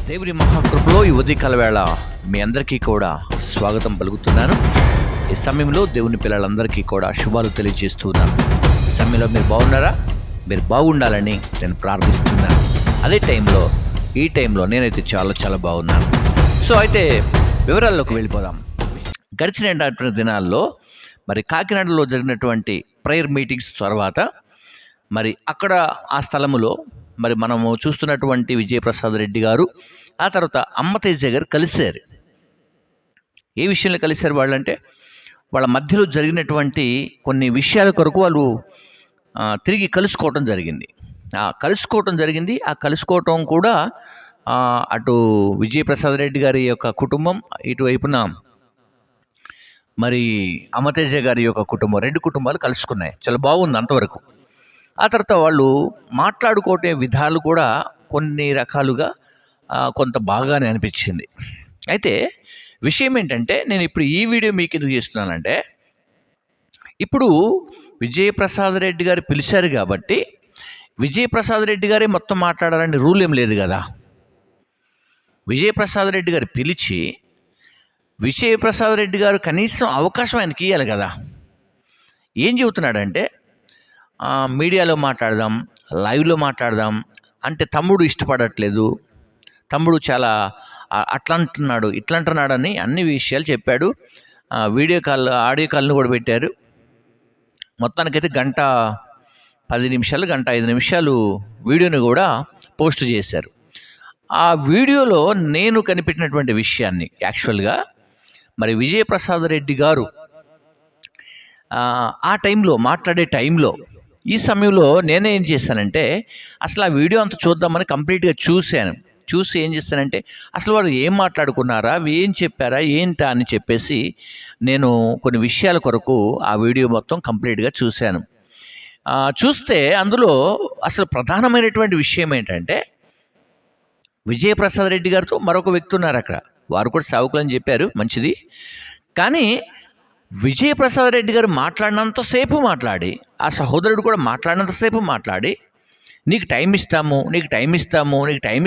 దేవుని మహాకృపలో ఈ ఉదయకాల వేళ మీ అందరికీ కూడా స్వాగతం పలుకుతున్నాను. ఈ సమయంలో దేవుని పిల్లలందరికీ కూడా శుభాలు తెలియజేస్తున్నాను. ఈ సమయంలో మీరు బాగున్నారా? మీరు బాగుండాలని నేను ప్రార్థిస్తున్నాను. అదే ఈ టైంలో నేనైతే చాలా బాగున్నాను. సో అయితే వివరాల్లోకి వెళ్ళిపోదాం. గడిచిన దినాల్లో మరి కాకినాడలో జరిగినటువంటి ప్రేయర్ మీటింగ్స్ తర్వాత మరి అక్కడ ఆ స్థలములో మరి మనము చూస్తున్నటువంటి విజయప్రసాద్ రెడ్డి గారు, ఆ తర్వాత అమ్మతేజ గారు కలిశారు. ఏ విషయంలో కలిశారు వాళ్ళంటే, వాళ్ళ మధ్యలో జరిగినటువంటి కొన్ని విషయాల కొరకు వాళ్ళు తిరిగి కలుసుకోవటం జరిగింది. ఆ కలుసుకోవటం కూడా అటు విజయప్రసాద్ రెడ్డి గారి యొక్క కుటుంబం, ఇటువైపున మరి అమ్మతేజ గారి యొక్క కుటుంబం, రెండు కుటుంబాలు కలుసుకున్నాయి. చాలా బాగుంది అంతవరకు. ఆ తర్వాత వాళ్ళు మాట్లాడుకోవటే విధాలు కూడా కొన్ని రకాలుగా కొంత బాగానే అనిపించింది. అయితే విషయం ఏంటంటే, నేను ఇప్పుడు ఈ వీడియో మీకు ఎందుకు చేస్తున్నానంటే, ఇప్పుడు విజయప్రసాద్ రెడ్డి గారు పిలిచారు కాబట్టి విజయప్రసాద్ రెడ్డి గారే మొత్తం మాట్లాడాలని రూల్ ఏం లేదు కదా. విజయప్రసాద్ రెడ్డి గారు పిలిచి విజయప్రసాద్ రెడ్డి గారు కనీసం అవకాశం ఆయనకి ఇవ్వాలి కదా. ఏం చెబుతున్నాడంటే, మీడియాలో మాట్లాడదాం, లైవ్లో మాట్లాడదాం అంటే తమ్ముడు ఇష్టపడట్లేదు, తమ్ముడు చాలా అట్లా అంటున్నాడు, ఇట్లా అంటున్నాడని అన్ని విషయాలు చెప్పాడు. ఆడియో కాల్ని కూడా పెట్టారు. మొత్తానికైతే గంట 10 నిమిషాలు, గంట 5 నిమిషాలు వీడియోని కూడా పోస్ట్ చేశారు. ఆ వీడియోలో నేను కనిపెట్టినటువంటి విషయాన్ని యాక్చువల్గా మరి విజయప్రసాద్ రెడ్డి గారు ఆ టైంలో మాట్లాడే టైంలో, ఈ సమయంలో నేనేం చేశానంటే, అసలు ఆ వీడియో అంతా చూద్దామని కంప్లీట్గా చూసి ఏం చేస్తానంటే, అసలు వారు ఏం మాట్లాడుకున్నారా, ఏం చెప్పారా, ఏంటా అని చెప్పేసి నేను కొన్ని విషయాల కొరకు ఆ వీడియో మొత్తం కంప్లీట్గా చూశాను. చూస్తే అందులో అసలు ప్రధానమైనటువంటి విషయం ఏంటంటే, విజయప్రసాద్ రెడ్డి గారితో మరొక వ్యక్తి ఉన్నారు అక్కడ. వారు కూడా సేవకులని చెప్పారు, మంచిది. కానీ విజయప్రసాద్ రెడ్డి గారు మాట్లాడినంతసేపు మాట్లాడి, ఆ సహోదరుడు కూడా మాట్లాడినంతసేపు మాట్లాడి, నీకు టైం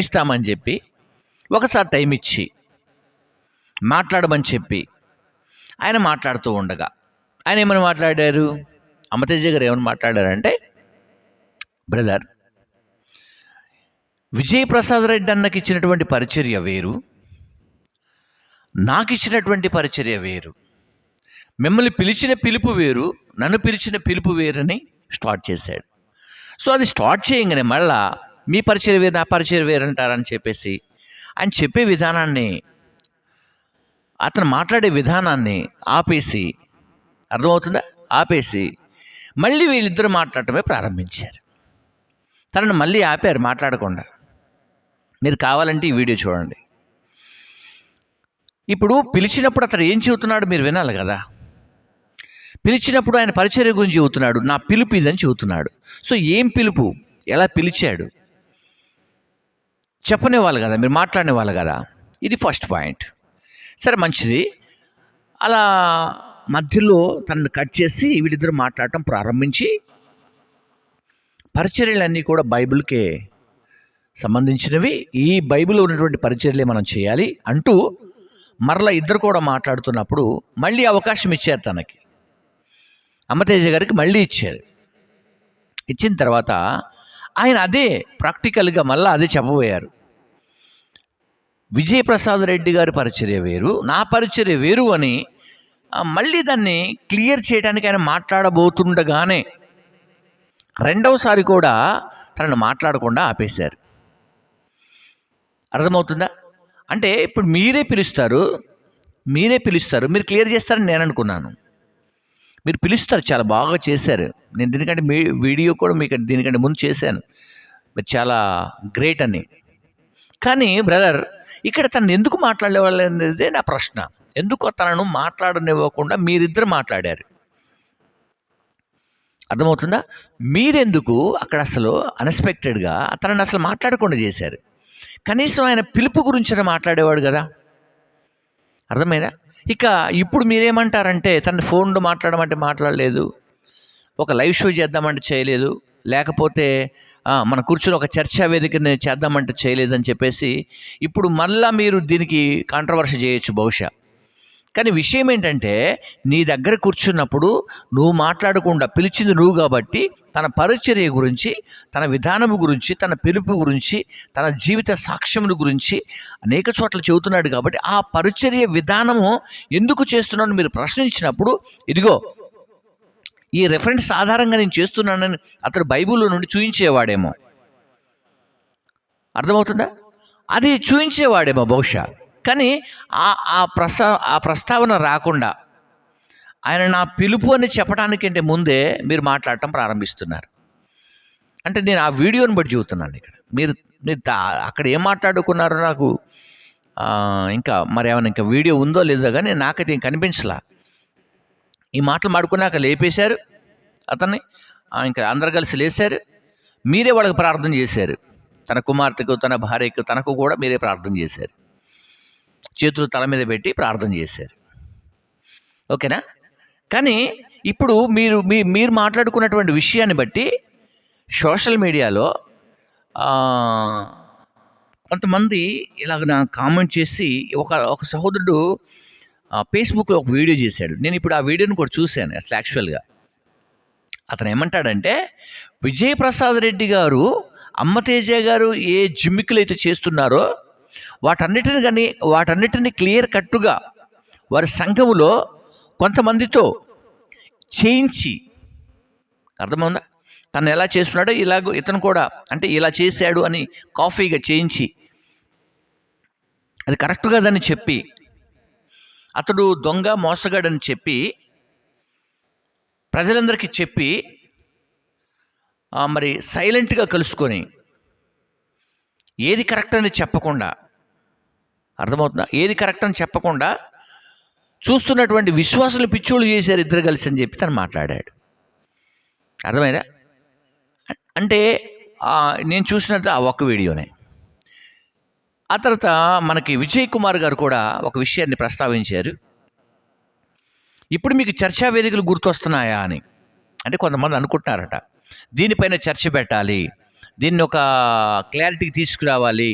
ఇస్తామని చెప్పి ఒకసారి టైం ఇచ్చి మాట్లాడమని చెప్పి ఆయన మాట్లాడుతూ ఉండగా ఆయన ఏమని మాట్లాడారు, అమ్మతేజ గారు ఏమని మాట్లాడారంటే, బ్రదర్, విజయప్రసాద్ రెడ్డి అన్నకి ఇచ్చినటువంటి పరిచర్య వేరు, నాకు ఇచ్చినటువంటి పరిచర్య వేరు, మిమ్మల్ని పిలిచిన పిలుపు వేరు, నన్ను పిలిచిన పిలుపు వేరని స్టార్ట్ చేశాడు. సో అది స్టార్ట్ చేయగానే మళ్ళా మీ పరిచయం వేరు, నా పరిచయం వేరు అంటారని చెప్పేసి ఆయన చెప్పే విధానాన్ని, అతను మాట్లాడే విధానాన్ని ఆపేసి, అర్థమవుతుందా, ఆపేసి మళ్ళీ వీళ్ళిద్దరూ మాట్లాడటమే ప్రారంభించారు. తనను మళ్ళీ ఆపారు మాట్లాడకుండా. మీరు కావాలంటే ఈ వీడియో చూడండి. ఇప్పుడు పిలిచినప్పుడు అతను ఏం చెబుతున్నాడు మీరు వినాలి కదా. పిలిచినప్పుడు ఆయన పరిచర్య గురించి చెబుతున్నాడు, నా పిలుపు ఇదని చెబుతున్నాడు. సో ఏం పిలుపు, ఎలా పిలిచాడు చెప్పనేవాళ్ళు కదా, మీరు మాట్లాడేవాళ్ళు కదా. ఇది ఫస్ట్ పాయింట్. సరే, మంచిది. అలా మధ్యలో తనను కట్ చేసి వీళ్ళిద్దరు మాట్లాడటం ప్రారంభించి, పరిచర్యలన్నీ కూడా బైబిల్కే సంబంధించినవి, ఈ బైబిల్లో ఉన్నటువంటి పరిచర్యలే మనం చేయాలి అంటూ మరలా ఇద్దరు కూడా మాట్లాడుతున్నప్పుడు మళ్ళీ అవకాశం ఇచ్చారు తనకి. అమ్మతేజ గారికి మళ్ళీ ఇచ్చారు. ఇచ్చిన తర్వాత ఆయన అదే ప్రాక్టికల్గా మళ్ళీ అదే చెప్పబోయారు. విజయప్రసాద్ రెడ్డి గారి పరిచర్య వేరు, నా పరిచర్య వేరు అని మళ్ళీ దాన్ని క్లియర్ చేయడానికి ఆయన మాట్లాడబోతుండగానే రెండవసారి కూడా తనను మాట్లాడకుండా ఆపేశారు. అర్థమవుతుందా? అంటే ఇప్పుడు మీరే పిలుస్తారు, మీరు క్లియర్ చేస్తారని నేను అనుకున్నాను. మీరు పిలుస్తారు, చాలా బాగా చేశారు. నేను దీనికంటే వీడియో కూడా మీకు దీనికంటే ముందు చేశాను, మీరు చాలా గ్రేట్ అని. కానీ బ్రదర్, ఇక్కడ తను ఎందుకు మాట్లాడేవాళ్ళు అనేది నా ప్రశ్న. ఎందుకు తనను మాట్లాడనివ్వకుండా మీరిద్దరు మాట్లాడారు? అర్థమవుతుందా? మీరెందుకు అక్కడ అసలు అన్ఎక్స్పెక్టెడ్గా తనని అసలు మాట్లాడకుండా చేశారు? కనీసం ఆయన పిలుపు గురించి మాట్లాడేవాడు కదా. అర్థమైందా? ఇక ఇప్పుడు మీరేమంటారంటే, తన ఫోన్లో మాట్లాడమంటే మాట్లాడలేదు, ఒక లైవ్ షో చేద్దామంటే చేయలేదు, లేకపోతే మన కూర్చొని ఒక చర్చా వేదికని చేద్దామంటే చేయలేదని చెప్పేసి ఇప్పుడు మళ్ళా మీరు దీనికి కాంట్రవర్సీ చేయొచ్చు బహుశా. కానీ విషయం ఏంటంటే నీ దగ్గర కూర్చున్నప్పుడు నువ్వు మాట్లాడకుండా పిలిచింది నువ్వు కాబట్టి తన పరిచర్య గురించి, తన విధానము గురించి, తన పిలుపు గురించి, తన జీవిత సాక్ష్యముల గురించి అనేక చోట్ల చెబుతున్నాడు. కాబట్టి ఆ పరిచర్య విధానము ఎందుకు చేస్తున్నాను మీరు ప్రశ్నించినప్పుడు, ఇదిగో ఈ రెఫరెన్స్ ఆధారంగా నేను చేస్తున్నానని అతడు బైబిల్లో నుండి చూయించేవాడేమో. అర్థమవుతుందా? అది చూయించేవాడేమో బహుశా. కానీ ఆ ప్రస్తావన రాకుండా ఆయన నా పిలుపు అని చెప్పడానికంటే ముందే మీరు మాట్లాడటం ప్రారంభిస్తున్నారు. అంటే నేను ఆ వీడియోని బట్టి చెబుతున్నాను. ఇక్కడ మీరు అక్కడ ఏం మాట్లాడుకున్నారో నాకు ఇంకా మరి ఏమైనా ఇంకా వీడియో ఉందో లేదో కానీ నాకైతే ఏం కనిపించలా. ఈ మాటలు మాడుకున్నాక లేపేశారు అతన్ని, ఇంకా అందరు కలిసి లేచారు. మీరే వాళ్ళకి ప్రార్థన చేశారు. తన కుమార్తెకు, తన భార్యకు, తనకు కూడా మీరే ప్రార్థన చేశారు. చేతులు తల మీద పెట్టి ప్రార్థన చేశారు. ఓకేనా? కానీ ఇప్పుడు మీరు మాట్లాడుకున్నటువంటి విషయాన్ని బట్టి సోషల్ మీడియాలో కొంతమంది ఇలాగ నా కామెంట్ చేసి ఒక సహోదరుడు ఫేస్బుక్లో ఒక వీడియో చేశాడు. నేను ఇప్పుడు ఆ వీడియోని కూడా చూశాను. అసలు యాక్చువల్గా అతను ఏమంటాడంటే, విజయప్రసాద్ రెడ్డి గారు, అమ్మతేజ గారు ఏ జిమ్మికులు అయితే చేస్తున్నారో వాటన్నిటిని క్లియర్ కట్టుగా వారి సంఘములో కొంతమందితో చేయించి, అర్థమవుందా, తను ఎలా చేస్తున్నాడో ఇతను కూడా అంటే ఇలా చేశాడు అని కాఫీగా చేయించి అది కరెక్ట్ కాదని చెప్పి, అతడు దొంగ మోసగాడని చెప్పి ప్రజలందరికీ చెప్పి మరి సైలెంట్గా కలుసుకొని ఏది కరెక్ట్ అని చెప్పకుండా, అర్థమవుతుందా, ఏది కరెక్ట్ అని చెప్పకుండా చూస్తున్నటువంటి విశ్వాసులు పిచ్చోళ్ళు చేశారు ఇద్దరు కలిసి అని చెప్పి తను మాట్లాడాడు. అర్థమైందా? అంటే నేను చూసినట్టు ఆ ఒక్క వీడియోనే. ఆ తర్వాత మనకి విజయ్ కుమార్ గారు కూడా ఒక విషయాన్ని ప్రస్తావించారు. ఇప్పుడు మీకు చర్చా వేదికలు గుర్తొస్తున్నాయా అని. అంటే కొంతమంది అనుకుంటున్నారట దీనిపైన చర్చ పెట్టాలి, దీన్ని ఒక క్లారిటీకి తీసుకురావాలి,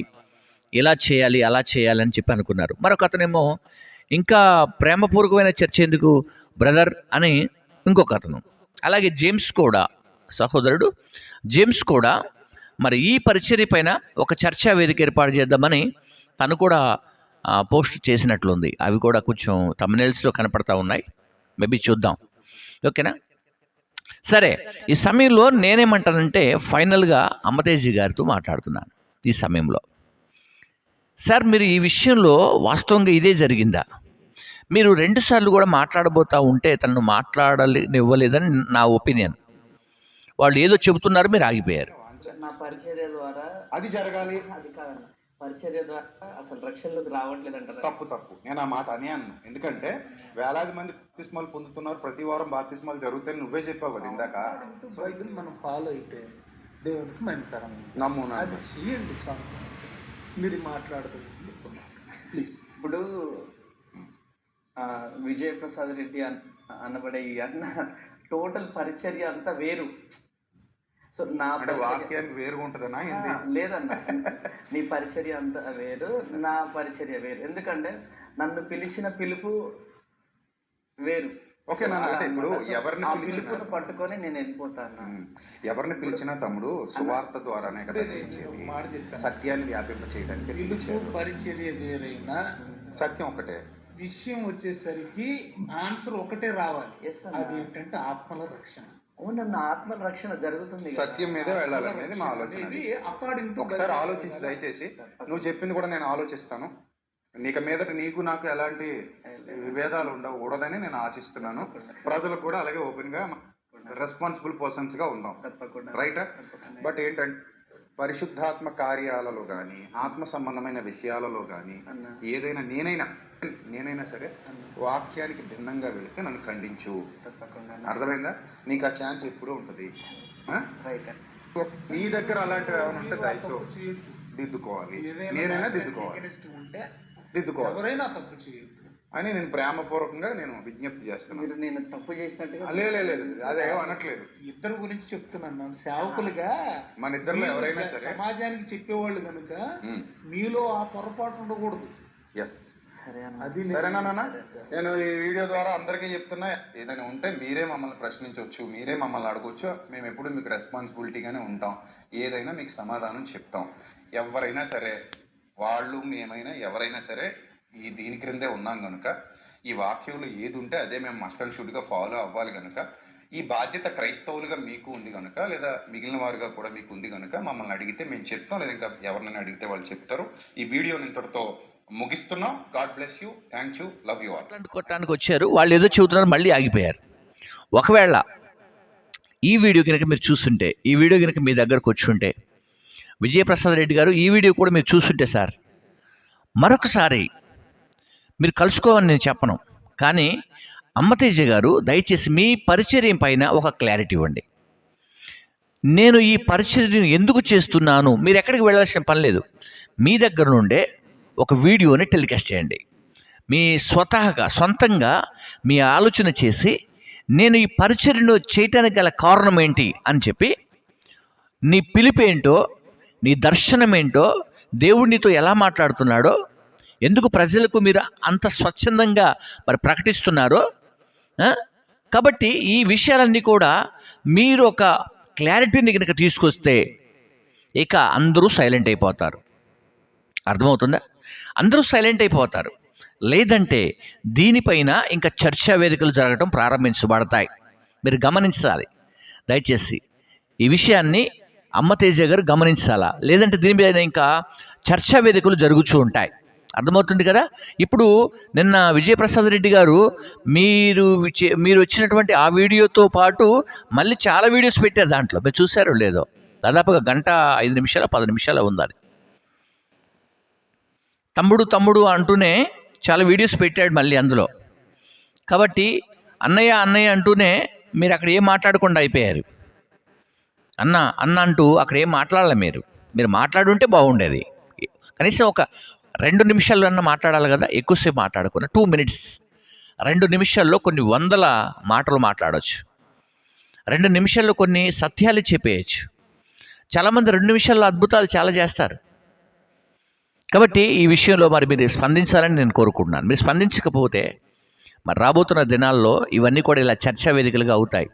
ఇలా చేయాలి అలా చేయాలి అని చెప్పి అనుకున్నారు. మరొక అతనేమో ఇంకా ప్రేమపూర్వకమైన చర్చ ఎందుకు బ్రదర్ అని ఇంకొక అతను. అలాగే జేమ్స్ కూడా, సహోదరుడు జేమ్స్ కూడా మరి ఈ పరిచర్య పైన ఒక చర్చా వేదిక ఏర్పాటు చేద్దామని తను కూడా పోస్ట్ చేసినట్లుంది. అవి కూడా కొంచెం థంబ్నెయిల్స్లో కనపడతా ఉన్నాయి. మేబీ చూద్దాం. ఓకేనా? సరే, ఈ సమయంలో నేనేమంటానంటే ఫైనల్గా అమ్మతేజీ గారితో మాట్లాడుతున్నాను. ఈ సమయంలో సార్, మీరు ఈ విషయంలో వాస్తవంగా ఇదే జరిగిందా? మీరు 2 సార్లు కూడా మాట్లాడబోతూ ఉంటే తనను మాట్లాడనివ్వలేదని నా ఒపీనియన్. వాళ్ళు ఏదో చెబుతున్నారు, మీరు ఆగిపోయారు. నా పరిచర్య ద్వారా అది జరగాలి. అది కాదన్న, పరిచర్య ద్వారా అసలు రక్షణలోకి రావట్లేదు అంటారు. తప్పు. నేను ఆ మాట అని అన్నా. ఎందుకంటే వేలాది మంది బాప్తిస్మాలు పొందుతున్నారు, ప్రతి వారం బాప్తిస్మాలు జరుగుతాయి. నువ్వే చెప్పావు కదా ఇందాక. బైబిల్ మనం ఫాలో అయితే దేవునికి మంచితరం నమ్మునా అది చేయండి చాలు. మీరు మాట్లాడవలసింది ప్లీజ్. ఇప్పుడు విజయప్రసాద్ రెడ్డి అనబడే ఈ అన్న టోటల్ పరిచర్య అంతా వేరు. సో నా వాక్యానికి వేరుగా ఉంటుందన్నా? లేదన్న, నీ పరిచర్య అంతా వేరు, నా పరిచర్య వేరు. ఎందుకంటే నన్ను పిలిచిన పిలుపు వేరు. ఇప్పుడు ఎవరిని పిలుపును పట్టుకొని నేను వెళ్ళిపోతాను. ఎవరిని పిలిచినా తమ్ముడు సువార్త ద్వారానే కదా సత్యాన్ని వ్యాపింప చేయడానికి. పిలుపు పరిచర్య వేరైనా సత్యం ఒకటే. విషయం వచ్చేసరికి ఆన్సర్ ఒకటే రావాలి. అది ఏంటంటే ఆత్మల రక్షణ. నన్ను ఆత్మల రక్షణ జరుగుతుంది, సత్యం మీదే వెళ్ళాలనేది మా ఆలోచన. ఒకసారి ఆలోచించి దయచేసి. నువ్వు చెప్పింది కూడా నేను ఆలోచిస్తాను. నీకు మీదట నీకు నాకు ఎలాంటి విభేదాలు ఉండకూడదని నేను ఆశిస్తున్నాను. ప్రజలకు కూడా అలాగే ఓపెన్ గా రెస్పాన్సిబుల్ పర్సన్స్ గా ఉందాం. రైటా? బట్ ఏంటంటే పరిశుద్ధాత్మ కార్యాలలో కానీ ఆత్మ సంబంధమైన విషయాలలో కానీ ఏదైనా నేనైనా సరే వాక్యానికి భిన్నంగా వెళితే నన్ను ఖండించు. అర్థమైందా? నీకు ఆ ఛాన్స్ ఎప్పుడూ ఉంటుంది. నీ దగ్గర అలాంటివి ఏమైనా ఉంటే దాంట్లో దిద్దుకోవాలి. నేనైనా దిద్దుకోవాలి. ఎవరైనా తప్పు చేయొద్దు. అని నేను ప్రేమపూర్వకంగా నేను విజ్ఞప్తి చేస్తున్నాను. మీరు నేను తప్పు చేసినట్టుగా లేదు, అదేం అనట్లేదు. ఇద్దరు గురించి చెప్తున్నాను. సేవకులుగా మన ఇద్దరిలో ఎవరైనా సరే సమాజానికి చెప్పేవాళ్ళు కనుక మీలో ఆ పొరపాటు ఉండకూడదు. ఎస్, సరే అన్న. అది సరేనా నాన్న? నేను ఈ వీడియో ద్వారా అందరికీ చెప్తున్నా, ఏదైనా ఉంటే మీరే మమ్మల్ని ప్రశ్నించవచ్చు, మీరే మమ్మల్ని అడగవచ్చు. మేము ఎప్పుడు మీకు రెస్పాన్సిబిలిటీగానే ఉంటాం. ఏదైనా మీకు సమాధానం చెప్తాం. ఎవరైనా సరే, వాళ్ళు మేమైనా ఎవరైనా సరే ఈ దీని క్రిందే ఉన్నాం కనుక, ఈ వాక్యంలో ఏది ఉంటే అదే మేము మస్ట్ అండ్ షుడ్గా ఫాలో అవ్వాలి కనుక, ఈ బాధ్యత క్రైస్తవులుగా మీకు ఉంది కనుక, లేదా మిగిలిన వారుగా కూడా మీకు ఉంది కనుక, మమ్మల్ని అడిగితే మేము చెప్తాం, లేదా ఇంకా ఎవరినైనా అడిగితే వాళ్ళు చెప్తారు. ఈ వీడియోని ఇంతటితో ముగిస్తున్నాం. God bless you, thank you, love you all. కొట్టడానికి వచ్చారు, వాళ్ళు ఏదో చెబుతున్నారు, మళ్ళీ ఆగిపోయారు. ఒకవేళ ఈ వీడియో కనుక మీరు చూస్తుంటే, ఈ వీడియో కనుక మీ దగ్గరకు వచ్చుంటే, విజయప్రసాద్ రెడ్డి గారు ఈ వీడియో కూడా మీరు చూస్తుంటే సార్, మరొకసారి మీరు కలుసుకోవాలని నేను చెప్పను, కానీ అమ్మతేజ గారు దయచేసి మీ పరిచర్య పైన ఒక క్లారిటీ ఇవ్వండి. నేను ఈ పరిచర్యను ఎందుకు చేస్తున్నాను, మీరు ఎక్కడికి వెళ్ళాల్సిన పని లేదు. మీ దగ్గర నుండే ఒక వీడియోని టెలికాస్ట్ చేయండి. మీ సొంతంగా మీ ఆలోచన చేసి, నేను ఈ పరిచర్యను చేయటానికి గల కారణం ఏంటి అని చెప్పి, నీ పిలుపేంటో, నీ దర్శనం ఏంటో, దేవుడు నీతో ఎలా మాట్లాడుతున్నాడో, ఎందుకు ప్రజలకు మీరు అంత స్వచ్ఛందంగా మరి ప్రకటిస్తున్నారో, కాబట్టి ఈ విషయాలన్నీ కూడా మీరు ఒక క్లారిటీని కనుక తీసుకొస్తే ఇక అందరూ సైలెంట్ అయిపోతారు. అర్థమవుతుందా? అందరూ సైలెంట్ అయిపోతారు. లేదంటే దీనిపైన ఇంకా చర్చా వేదికలు జరగడం ప్రారంభించబడతాయి. మీరు గమనించాలి దయచేసి ఈ విషయాన్ని. అమ్మతేజ గారు గమనించాలా, లేదంటే దీని మీద ఇంకా చర్చా వేదికలు జరుగుతూ ఉంటాయి. అర్థమవుతుంది కదా? ఇప్పుడు నిన్న విజయప్రసాద్ రెడ్డి గారు మీరు వచ్చినటువంటి ఆ వీడియోతో పాటు మళ్ళీ చాలా వీడియోస్ పెట్టారు. దాంట్లో మీరు చూసారో లేదో, దాదాపుగా 1:05 10 నిమిషాలు ఉంది అది. తమ్ముడు అంటూనే చాలా వీడియోస్ పెట్టాడు మళ్ళీ అందులో. కాబట్టి అన్నయ్య అంటూనే మీరు అక్కడ ఏం మాట్లాడకుండా అయిపోయారు. అన్న అంటూ అక్కడ ఏం మాట్లాడాలి. మీరు మాట్లాడుంటే బాగుండేది. కనీసం ఒక 2 నిమిషాలు అన్న మాట్లాడాలి కదా, ఎక్కువసేపు మాట్లాడకుండా 2 minutes, 2 నిమిషాల్లో కొన్ని వందల మాటలు మాట్లాడవచ్చు. 2 నిమిషాల్లో కొన్ని సత్యాలు చెప్పేయచ్చు. చాలామంది 2 నిమిషాల్లో అద్భుతాలు చాలా చేస్తారు. కాబట్టి ఈ విషయంలో మరి మీరు స్పందించాలని నేను కోరుకుంటున్నాను. మీరు స్పందించకపోతే మరి రాబోతున్న దినాల్లో ఇవన్నీ కూడా ఇలా చర్చా వేదికలుగా అవుతాయి.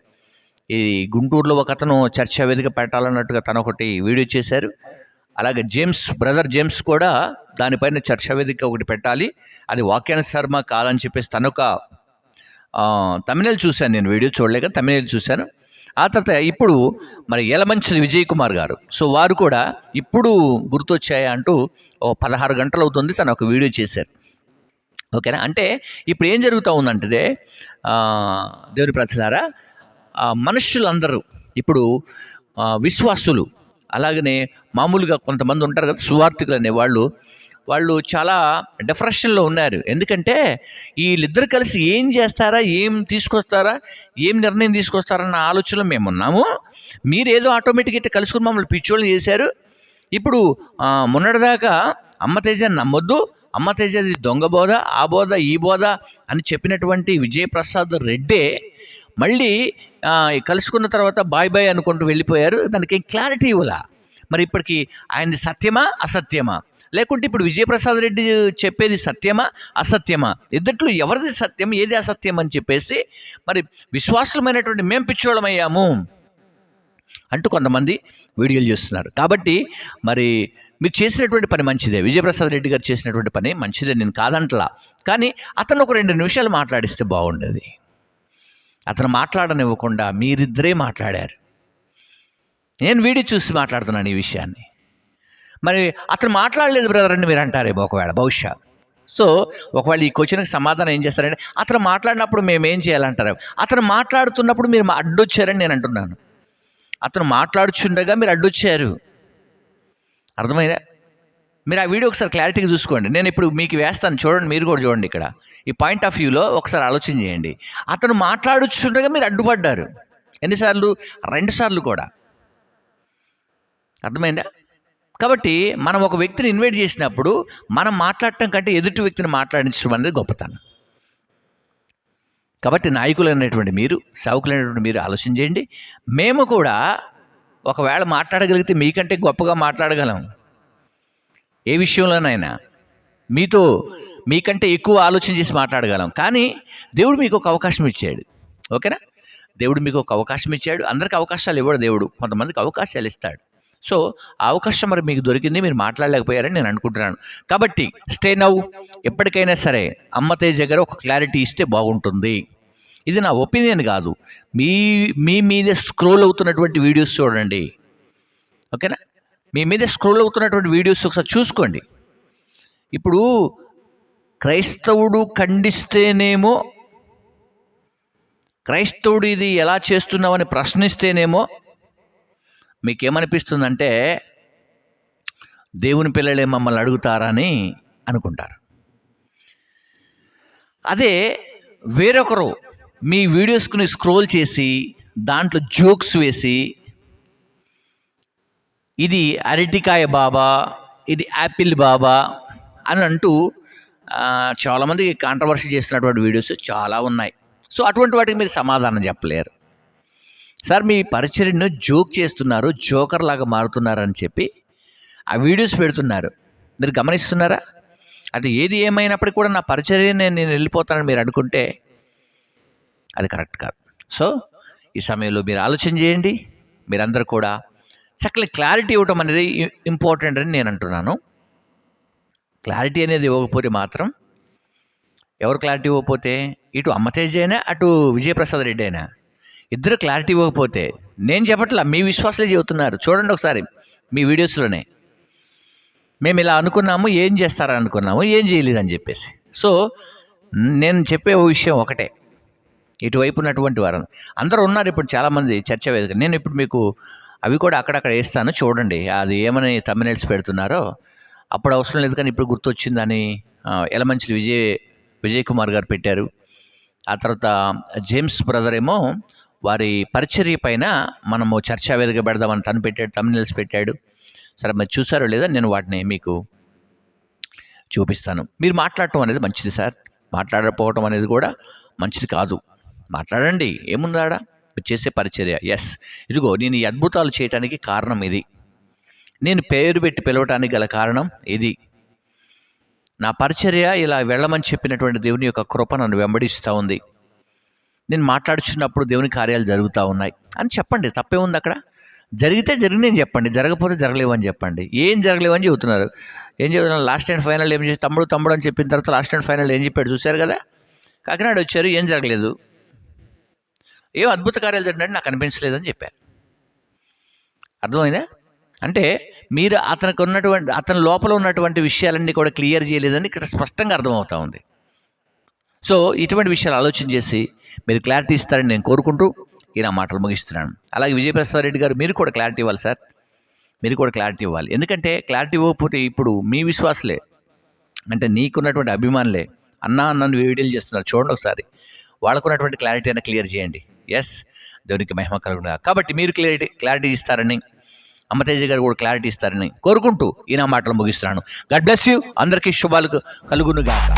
ఈ గుంటూరులో ఒక అతను చర్చా వేదిక పెట్టాలన్నట్టుగా తను ఒకటి వీడియో చేశారు. అలాగే బ్రదర్ జేమ్స్ కూడా దానిపైన చర్చా వేదిక ఒకటి పెట్టాలి, అది వాక్యానుసారమా కాదని చెప్పేసి తనొక తమిళ చూశాను. నేను వీడియో చూడలేక తమిళ చూశాను. ఆ తర్వాత ఇప్పుడు మరి యలమంచి విజయ్ కుమార్ గారు, సో వారు కూడా ఇప్పుడు గుర్తొచ్చాయా అంటూ 16 గంటలు అవుతుంది తను ఒక వీడియో చేశారు. ఓకేనా? అంటే ఇప్పుడు ఏం జరుగుతూ ఉందంటే దేవుని ప్రజలారా, మనుష్యులందరూ ఇప్పుడు విశ్వాసులు, అలాగనే మామూలుగా కొంతమంది ఉంటారు కదా సువార్థికులు అనే వాళ్ళు చాలా డిప్రెషన్లో ఉన్నారు. ఎందుకంటే వీళ్ళిద్దరు కలిసి ఏం చేస్తారా, ఏం తీసుకొస్తారా, ఏం నిర్ణయం తీసుకొస్తారన్న ఆలోచనలో మేము ఉన్నాము. మీరేదో ఆటోమేటిక్గా అయితే కలుసుకుని మమ్మల్ని పిచ్చోళ్ళు చేశారు. ఇప్పుడు మొన్నటిదాకా అమ్మతేజని నమ్మొద్దు, అమ్మతేజది దొంగ బోధ, ఆ బోధ ఈ బోధ అని చెప్పినటువంటి విజయప్రసాద్ రెడ్డే మళ్ళీ కలుసుకున్న తర్వాత బాయ్ అనుకుంటూ వెళ్ళిపోయారు. దానికి క్లారిటీ ఇవ్వాల. మరి ఇప్పటికి ఆయనది సత్యమా అసత్యమా, లేకుంటే ఇప్పుడు విజయప్రసాద్ రెడ్డి చెప్పేది సత్యమా అసత్యమా, ఇద్దట్లో ఎవరిది సత్యం ఏది అసత్యం అని చెప్పేసి మరి విశ్వాసమైనటువంటి మేము పిచ్చోళమయ్యాము అంటూ కొంతమంది వీడియోలు చేస్తున్నారు. కాబట్టి మరి మీరు చేసినటువంటి పని మంచిదే, విజయప్రసాద్ రెడ్డి గారు చేసినటువంటి పని మంచిదే, నేను కాదంటలా. కానీ అతను ఒక 2 నిమిషాలు మాట్లాడిస్తే బాగుండేది. అతను మాట్లాడనివ్వకుండా మీరిద్దరే మాట్లాడారు. నేను వీడియో చూసి మాట్లాడుతున్నాను ఈ విషయాన్ని. మరి అతను మాట్లాడలేదు బ్రదర్ అని మీరు అంటారేమో ఒకవేళ, బహుశా. సో ఒకవేళ ఈ క్వశ్చన్కి సమాధానం ఏం చేస్తారంటే, అతను మాట్లాడినప్పుడు మేము ఏం చేయాలంటారు. అతను మాట్లాడుతున్నప్పుడు మీరు అడ్డొచ్చారని నేను అంటున్నాను. అతను మాట్లాడుచుండగా మీరు అడ్డొచ్చారు. అర్థమైందా? మీరు ఆ వీడియో ఒకసారి క్లారిటీగా చూసుకోండి. నేను ఇప్పుడు మీకు వేస్తాను, చూడండి, మీరు కూడా చూడండి. ఇక్కడ ఈ పాయింట్ ఆఫ్ వ్యూలో ఒకసారి ఆలోచన చేయండి. అతను మాట్లాడుచుండగా మీరు అడ్డుపడ్డారు. ఎన్నిసార్లు? 2 సార్లు కూడా. అర్థమైందా? కాబట్టి మనం ఒక వ్యక్తిని ఇన్వైట్ చేసినప్పుడు మనం మాట్లాడటం కంటే ఎదుటి వ్యక్తిని మాట్లాడించడం అనేది గొప్పతనం. కాబట్టి నాయకులైనటువంటి మీరు, సేవకులైనటువంటి మీరు ఆలోచన చేయండి. మేము కూడా ఒకవేళ మాట్లాడగలిగితే మీకంటే గొప్పగా మాట్లాడగలం. ఏ విషయంలోనైనా మీకంటే ఎక్కువ ఆలోచన చేసి మాట్లాడగలం. కానీ దేవుడు మీకు ఒక అవకాశం ఇచ్చాడు. ఓకేనా? దేవుడు మీకు ఒక అవకాశం ఇచ్చాడు. అందరికీ అవకాశాలు ఇవ్వడు దేవుడు, కొంతమందికి అవకాశాలు ఇస్తాడు. సో ఆ అవకాశం మరి మీకు దొరికింది, మీరు మాట్లాడలేకపోయారని నేను అనుకుంటున్నాను. కాబట్టి స్టే నౌ. ఎప్పటికైనా సరే అమ్మ తేజ గారు ఒక క్లారిటీ ఇస్తే బాగుంటుంది. ఇది నా ఒపీనియన్ కాదు, మీ మీదే స్క్రోల్ అవుతున్నటువంటి వీడియోస్ చూడండి. ఓకేనా? మీ మీదే స్క్రోల్ అవుతున్నటువంటి వీడియోస్ ఒకసారి చూసుకోండి. ఇప్పుడు క్రైస్తవుడు ఖండిస్తేనేమో, క్రైస్తవుడు ఇది ఎలా చేస్తున్నామని ప్రశ్నిస్తేనేమో మీకేమనిపిస్తుందంటే దేవుని పిల్లలే మమ్మల్ని అడుగుతారని అనుకుంటారు. అదే వేరొకరు మీ వీడియోస్ని స్క్రోల్ చేసి దాంట్లో జోక్స్ వేసి ఇది అరటికాయ బాబా, ఇది యాపిల్ బాబా అని అంటూ చాలామంది కాంట్రవర్సీ చేస్తున్నటువంటి వీడియోస్ చాలా ఉన్నాయి. సో అటువంటి వాటికి మీరు సమాధానం చెప్పలేరు. సార్ మీ పరిచర్యను జోక్ చేస్తున్నారు, జోకర్ లాగా మారుతున్నారని చెప్పి ఆ వీడియోస్ పెడుతున్నారు. మీరు గమనిస్తున్నారా? అది ఏది ఏమైనప్పటికీ కూడా నా పరిచర్య నేను వెళ్ళిపోతానని మీరు అనుకుంటే అది కరెక్ట్ కాదు. సో ఈ సమయంలో మీరు ఆలోచన చేయండి. మీరందరూ కూడా చక్కని క్లారిటీ ఇవ్వటం అనేది ఇంపార్టెంట్ అని నేను అంటున్నాను. క్లారిటీ అనేది ఇవ్వకపోతే మాత్రం, ఎవరు క్లారిటీ ఇవ్వకపోతే, ఇటు అమ్మతేజ అయినా అటు విజయప్రసాద్ రెడ్డి అయినా, ఇద్దరు క్లారిటీ ఇవ్వకపోతే, నేను చెప్పట్లా, మీ విశ్వాసాలే చెబుతున్నారు. చూడండి ఒకసారి మీ వీడియోస్లోనే, మేము ఇలా అనుకున్నాము, ఏం చేస్తారని అనుకున్నాము, ఏం చేయలేదని చెప్పేసి. సో నేను చెప్పే విషయం ఒకటే, ఇటువైపు ఉన్నటువంటి వారు అందరూ ఉన్నారు ఇప్పుడు చాలామంది చర్చ వేదిక. నేను ఇప్పుడు మీకు అవి కూడా అక్కడక్కడ వేస్తాను, చూడండి. అది ఏమని తమిళనాల్స్ పెడుతున్నారో అప్పుడు అవసరం లేదు, కానీ ఇప్పుడు గుర్తొచ్చిందని ఎలమంచిలి విజయ్ కుమార్ గారు పెట్టారు. ఆ తర్వాత జేమ్స్ బ్రదర్ ఏమో వారి పరిచర్య పైన మనము చర్చా వేదిక పెడదామని తను పెట్టాడు, తమిళనాల్స్ పెట్టాడు. సరే మరి చూసారో లేదా, నేను వాటిని మీకు చూపిస్తాను. మీరు మాట్లాడటం అనేది మంచిది సార్, మాట్లాడకపోవటం అనేది కూడా మంచిది కాదు. మాట్లాడండి, ఏముందాడా మీరు చేసే పరిచర్య. ఎస్, ఇదిగో నేను ఈ అద్భుతాలు చేయటానికి కారణం ఇది, నేను పేరు పెట్టి పిలవటానికి గల కారణం ఇది, నా పరిచర్య ఇలా వెళ్ళమని చెప్పినటువంటి దేవుని యొక్క కృప నన్ను వెంబడిస్తూ ఉంది, నేను మాట్లాడుచున్నప్పుడు దేవుని కార్యాలు జరుగుతూ ఉన్నాయి అని చెప్పండి. తప్పే ఉంది అక్కడ? జరిగితే జరిగినాయని చెప్పండి, జరగకపోతే జరగలేవని చెప్పండి. ఏం జరగలేవని చెబుతున్నారు. ఏం చెబుతున్నారు? లాస్ట్ అండ్ ఫైనల్ ఏం చేసి తమ్ముడు అని చెప్పిన తర్వాత లాస్ట్ అండ్ ఫైనల్ ఏం చెప్పాడు చూశారు కదా. కాకినాడ వచ్చారు, ఏం జరగలేదు, ఏం అద్భుత కార్యాలు జరిగినట్టు నాకు అనిపించలేదని చెప్పారు. అర్థమైందా? అంటే మీరు అతని లోపల ఉన్నటువంటి విషయాలన్నీ కూడా క్లియర్ చేయలేదని ఇక్కడ స్పష్టంగా అర్థమవుతా ఉంది. సో ఇటువంటి విషయాలు ఆలోచన చేసి మీరు క్లారిటీ ఇస్తారని నేను కోరుకుంటూ ఈ నా మాటలు ముగిస్తున్నాను. అలాగే విజయప్రసాద్ రెడ్డి గారు, మీరు కూడా క్లారిటీ ఇవ్వాలి సార్, మీరు కూడా క్లారిటీ ఇవ్వాలి. ఎందుకంటే క్లారిటీ ఇవ్వకపోతే ఇప్పుడు మీ విశ్వాసులే, అంటే నీకున్నటువంటి అభిమానులే నన్ను వీడియోలు చేస్తున్నారు, చూడండి ఒకసారి, వాళ్ళకున్నటువంటి క్లారిటీ అయినా క్లియర్ చేయండి. ఎస్, దేవునికి మహిమ కలుగునుగా. కాబట్టి మీరు క్లారిటీ ఇస్తారని, అమ్మతేజ గారు కూడా క్లారిటీ ఇస్తారని కోరుకుంటూ ఈ నా మాటలు ముగిస్తున్నాను. God bless you. అందరికీ శుభాలు కలుగునుగాక.